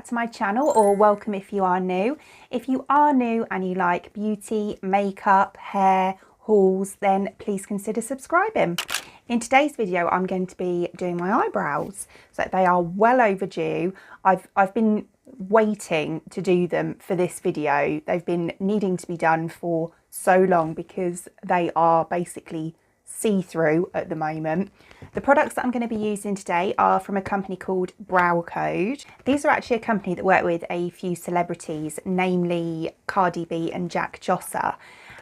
back to my channel, or welcome if you are new. If you are new and you like beauty, makeup, hair, hauls, then please consider subscribing. In today's video, I'm going to be doing my eyebrows. So they are well overdue. I've been waiting to do them for this video. They've been needing to be done for so long because they are basically see-through at the moment. The products that I'm going to be using today are from a company called Brow Code. These are actually a company that work with a few celebrities, namely Cardi B and Jack Jossa.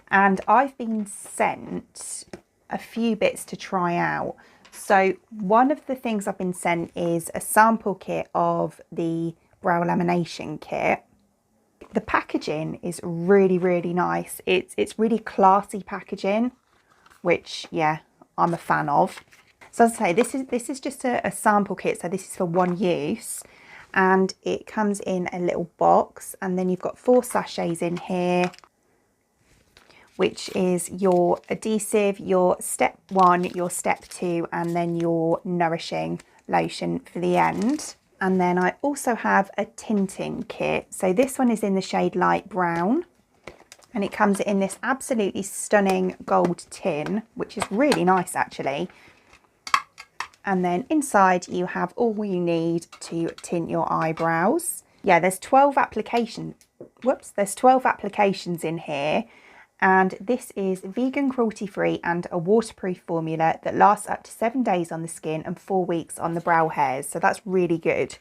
And I've been sent a few bits to try out. So one of the things I've been sent is a sample kit of the Brow Lamination Kit. The packaging is really, really nice. It's really classy packaging, which, yeah, I'm a fan of. So as I say, this is just a sample kit, so this is for one use, and it comes in a little box, and then you've got 4 sachets in here, which is your adhesive, your step 1, your step 2, and then your nourishing lotion for the end. And then I also have a tinting kit. So this one is in the shade light brown, and it comes in this absolutely stunning gold tin, which is really nice actually. And then inside you have all you need to tint your eyebrows. Yeah, there's 12 applications. Whoops, there's 12 applications in here. And this is vegan, cruelty-free and a waterproof formula that lasts up to 7 days on the skin and 4 weeks on the brow hairs. So that's really good.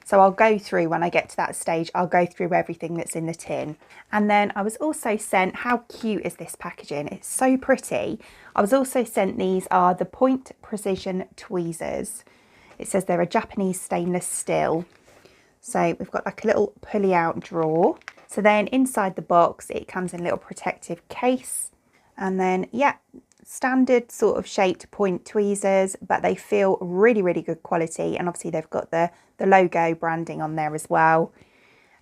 So I'll go through, when I get to that stage, I'll go through everything that's in the tin. And then I was also sent, how cute is this packaging? It's so pretty. I was also sent, these are the Point Precision Tweezers. It says they're a Japanese stainless steel. So we've got like a little pulley out drawer. So then inside the box, it comes in a little protective case. And then, yeah, standard sort of shaped point tweezers, but they feel really, really good quality. And obviously they've got the logo branding on there as well.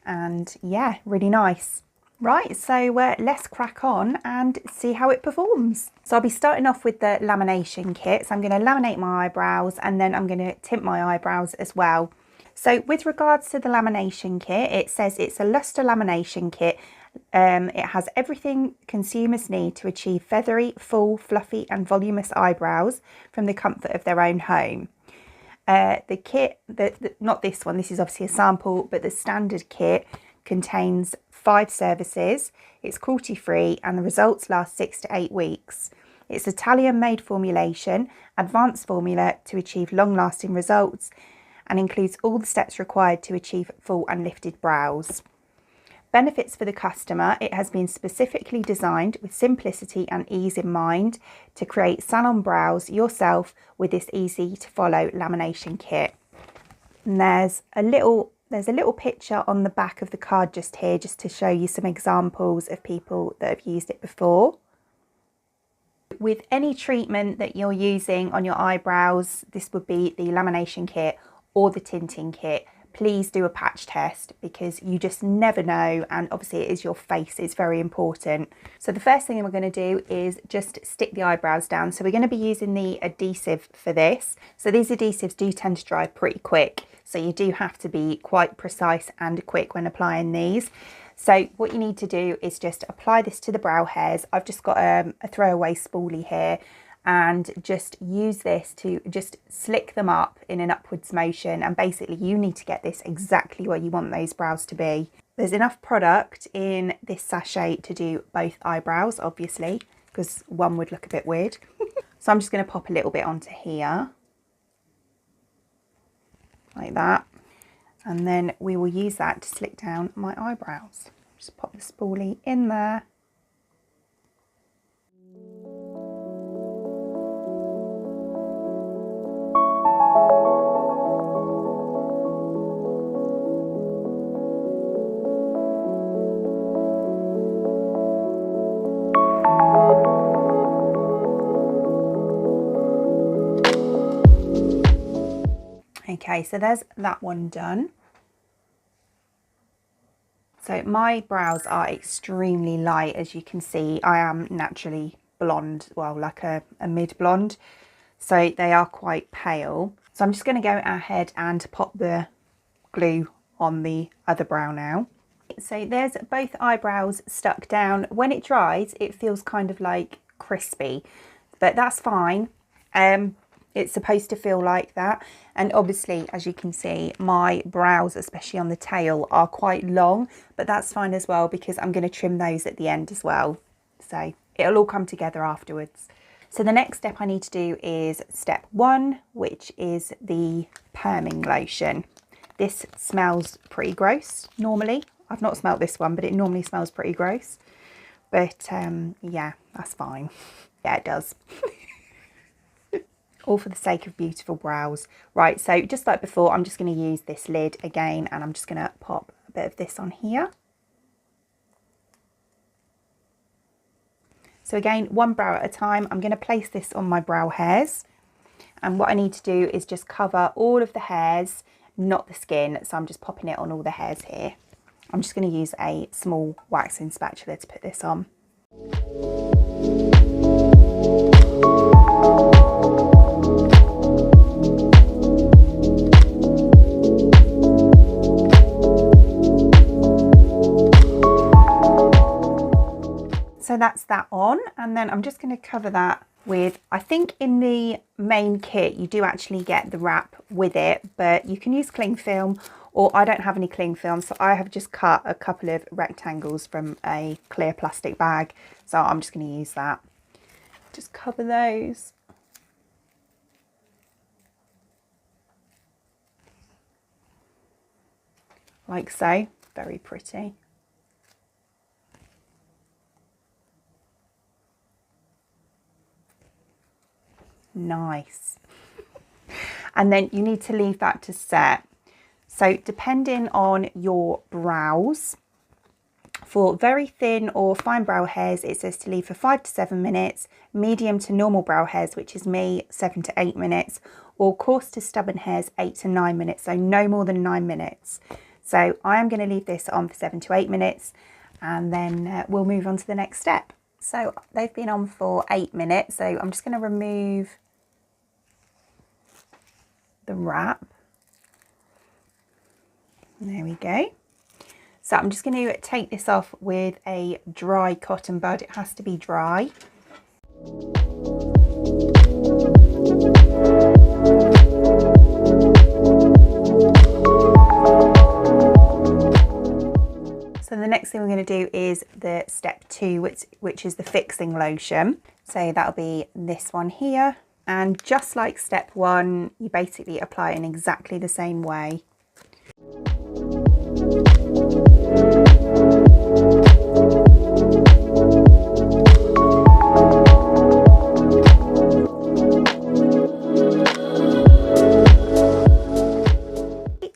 And yeah, really nice. Right, so let's crack on and see how it performs. So I'll be starting off with the lamination kit. So I'm going to laminate my eyebrows and then I'm going to tint my eyebrows as well. So with regards to the lamination kit, it says it's a Lustre lamination kit. It has everything consumers need to achieve feathery, full, fluffy and voluminous eyebrows from the comfort of their own home. The kit, not this one, this is obviously a sample, but the standard kit contains 5 services. It's cruelty-free and the results last 6 to 8 weeks. It's Italian-made formulation, advanced formula to achieve long-lasting results, and includes all the steps required to achieve full and lifted brows. Benefits for the customer: it has been specifically designed with simplicity and ease in mind to create salon brows yourself with this easy to follow lamination kit. And there's a little picture on the back of the card just here, just to show you some examples of people that have used it before. With any treatment that you're using on your eyebrows, this would be the lamination kit or the tinting kit. Please do a patch test because you just never know, and obviously it is your face, it's very important. So the first thing we're going to do is just stick the eyebrows down. So we're going to be using the adhesive for this. So these adhesives do tend to dry pretty quick, so you do have to be quite precise and quick when applying these. So what you need to do is just apply this to the brow hairs. I've just got a throwaway spoolie here, and just use this to just slick them up in an upwards motion. And basically you need to get this exactly where you want those brows to be. There's enough product in this sachet to do both eyebrows, obviously, because one would look a bit weird. So I'm just going to pop a little bit onto here, like that. And then we will use that to slick down my eyebrows. Just pop the spoolie in there. Okay, so there's that one done. So my brows are extremely light, as you can see. I am naturally blonde, well, like a mid blonde, so they are quite pale. So I'm just going to go ahead and pop the glue on the other brow now. So there's both eyebrows stuck down. When it dries, it feels kind of like crispy, but that's fine. It's supposed to feel like that. And obviously, as you can see, my brows, especially on the tail, are quite long, but that's fine as well because I'm going to trim those at the end as well. So it'll all come together afterwards. So the next step I need to do is step 1, which is the perming lotion. This smells pretty gross normally. I've not smelt this one, but it normally smells pretty gross. But yeah, that's fine. Yeah, it does. All for the sake of beautiful brows. Right, so just like before, I'm just going to use this lid again, and I'm just going to pop a bit of this on here. So again, one brow at a time. I'm going to place this on my brow hairs. And what I need to do is just cover all of the hairs, not the skin. So I'm just popping it on all the hairs here. I'm just going to use a small waxing spatula to put this on. So that's that on, and then I'm just going to cover that with, I think in the main kit you do actually get the wrap with it, but you can use cling film, or I don't have any cling film, so I have just cut a couple of rectangles from a clear plastic bag, so I'm just going to use that. Just cover those. Like so. Very pretty. Nice. And then you need to leave that to set. So depending on your brows, for very thin or fine brow hairs, it says to leave for 5 to 7 minutes, medium to normal brow hairs, which is me, 7 to 8 minutes, or coarse to stubborn hairs, 8 to 9 minutes, so no more than 9 minutes. So I am going to leave this on for 7 to 8 minutes, and then we'll move on to the next step. So they've been on for 8 minutes, so I'm just going to remove the wrap. There we go. So I'm just going to take this off with a dry cotton bud. It has to be dry. So the next thing we're going to do is the step 2, which is the fixing lotion. So that'll be this one here. And just like step 1, you basically apply in exactly the same way.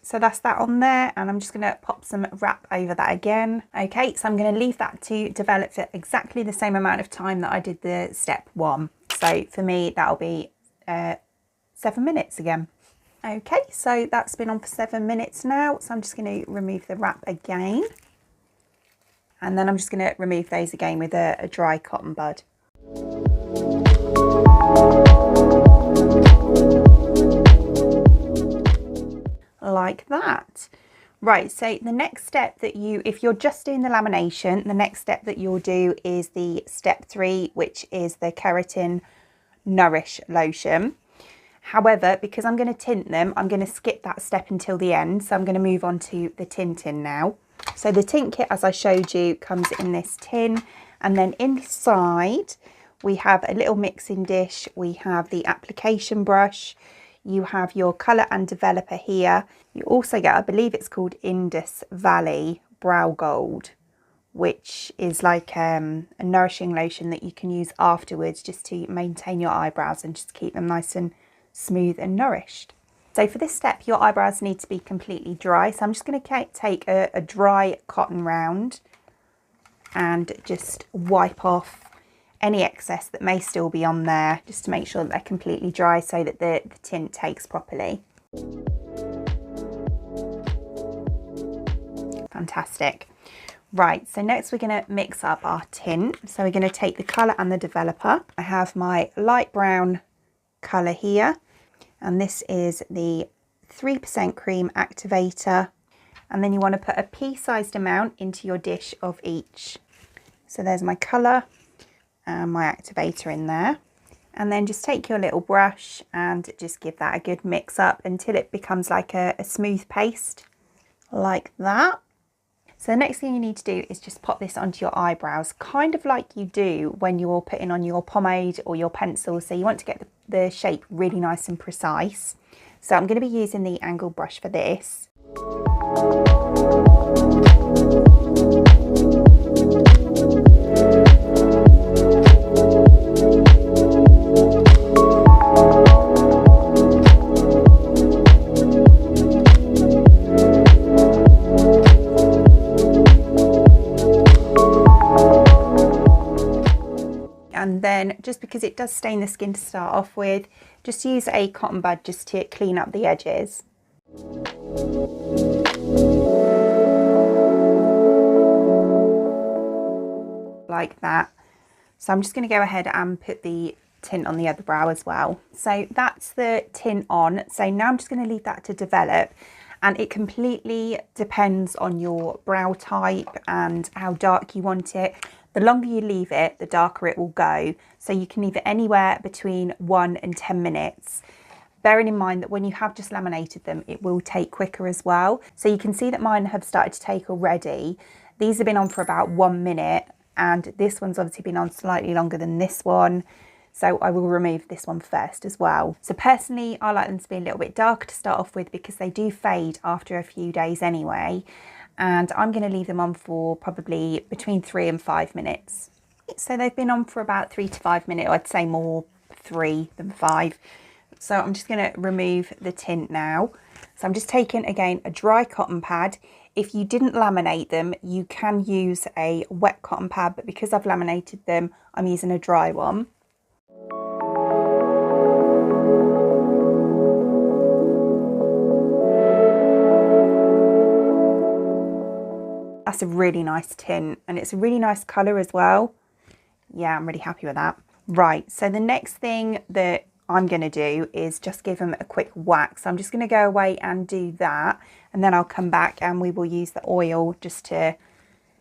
So that's that on there, and I'm just going to pop some wrap over that again. Okay, so I'm going to leave that to develop for exactly the same amount of time that I did the step 1. So for me, that'll be 7 minutes again. Okay, so that's been on for 7 minutes now. So I'm just going to remove the wrap again. And then I'm just going to remove those again with a dry cotton bud. Like that. Right, so the next step that if you're just doing the lamination, the next step that you'll do is the step 3, which is the Keratin Nourish Lotion. However, because I'm going to tint them, I'm going to skip that step until the end. So I'm going to move on to the tinting now. So the tint kit, as I showed you, comes in this tin, and then inside we have a little mixing dish, we have the application brush, you have your colour and developer here. You also get, I believe it's called Indus Valley Brow Gold, which is like a nourishing lotion that you can use afterwards just to maintain your eyebrows and just keep them nice and smooth and nourished. So for this step, your eyebrows need to be completely dry. So I'm just going to take a dry cotton round and just wipe off any excess that may still be on there, just to make sure that they're completely dry so that the tint takes properly. Fantastic. Right, so next we're going to mix up our tint. So we're going to take the colour and the developer. I have my light brown colour here, and this is the 3% cream activator. and then you want to put a pea-sized amount into your dish of each. So there's my colour and my activator in there. And then just take your little brush and just give that a good mix up until it becomes like a smooth paste, like that. So the next thing you need to do is just pop this onto your eyebrows, kind of like you do when you're putting on your pomade or your pencil. So you want to get the shape really nice and precise. So I'm going to be using the angled brush for this. And then, just because it does stain the skin to start off with, just use a cotton bud just to clean up the edges. Like that. So I'm just going to go ahead and put the tint on the other brow as well. So that's the tint on. So now I'm just going to leave that to develop, and it completely depends on your brow type and how dark you want it. The longer you leave it, the darker it will go. So you can leave it anywhere between 1 and 10 minutes. Bearing in mind that when you have just laminated them, it will take quicker as well. So you can see that mine have started to take already. These have been on for about 1 minute, and this one's obviously been on slightly longer than this one. So I will remove this one first as well. So personally, I like them to be a little bit darker to start off with because they do fade after a few days anyway. And I'm going to leave them on for probably between 3 and 5 minutes. So they've been on for about 3 to 5 minutes. I'd say more 3 than 5. So I'm just going to remove the tint now. So I'm just taking, again, a dry cotton pad. If you didn't laminate them, you can use a wet cotton pad, but because I've laminated them, I'm using a dry one. That's a really nice tint, and it's a really nice colour as well. Yeah, I'm really happy with that. Right, so the next thing that I'm going to do is just give them a quick wax. So I'm just going to go away and do that, and then I'll come back and we will use the oil just to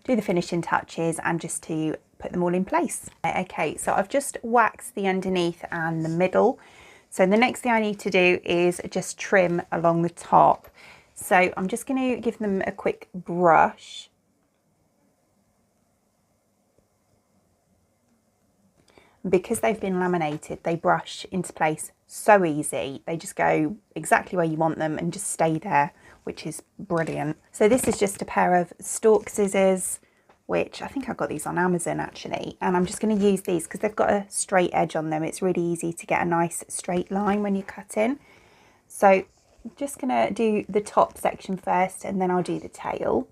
do the finishing touches and just to put them all in place. Okay, so I've just waxed the underneath and the middle. So the next thing I need to do is just trim along the top. So I'm just going to give them a quick brush. Because they've been laminated, they brush into place so easy. They just go exactly where you want them and just stay there, which is brilliant. So this is just a pair of stalk scissors, which I think I got these on Amazon actually. And I'm just going to use these because they've got a straight edge on them. It's really easy to get a nice straight line when you're cutting. So I'm just going to do the top section first, and then I'll do the tail.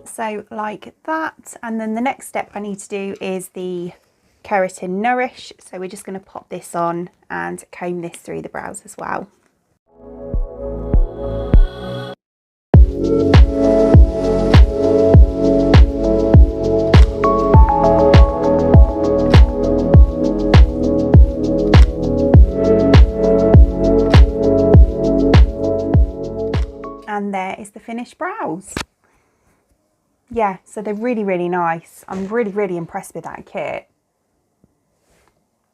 So like that, and then the next step I need to do is the Keratin Nourish. So we're just going to pop this on and comb this through the brows as well. And there is the finished brows. Yeah, so they're really, really nice. I'm really, really impressed with that kit.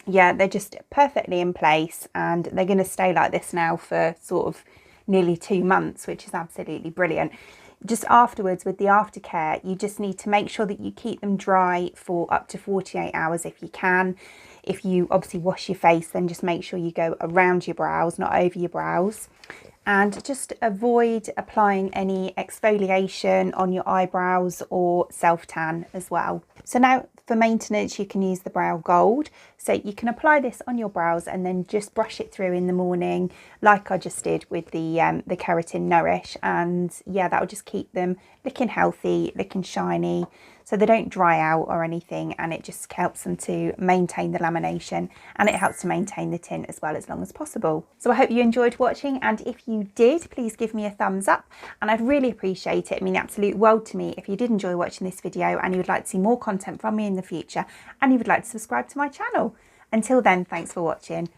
Yeah, they're just perfectly in place, and they're going to stay like this now for sort of nearly 2 months, which is absolutely brilliant. Just afterwards, with the aftercare, you just need to make sure that you keep them dry for up to 48 hours if you can. If you obviously wash your face, then just make sure you go around your brows, not over your brows. And just avoid applying any exfoliation on your eyebrows or self-tan as well. So now for maintenance, you can use the Brow Gold. So you can apply this on your brows and then just brush it through in the morning, like I just did with the Keratin Nourish, and yeah, that will just keep them looking healthy, looking shiny, so they don't dry out or anything, and it just helps them to maintain the lamination, and it helps to maintain the tint as well as long as possible. So I hope you enjoyed watching, and if you did, please give me a thumbs up, and I'd really appreciate it. It'd mean the absolute world to me if you did enjoy watching this video and you would like to see more content from me in the future, and you would like to subscribe to my channel. Until then, thanks for watching.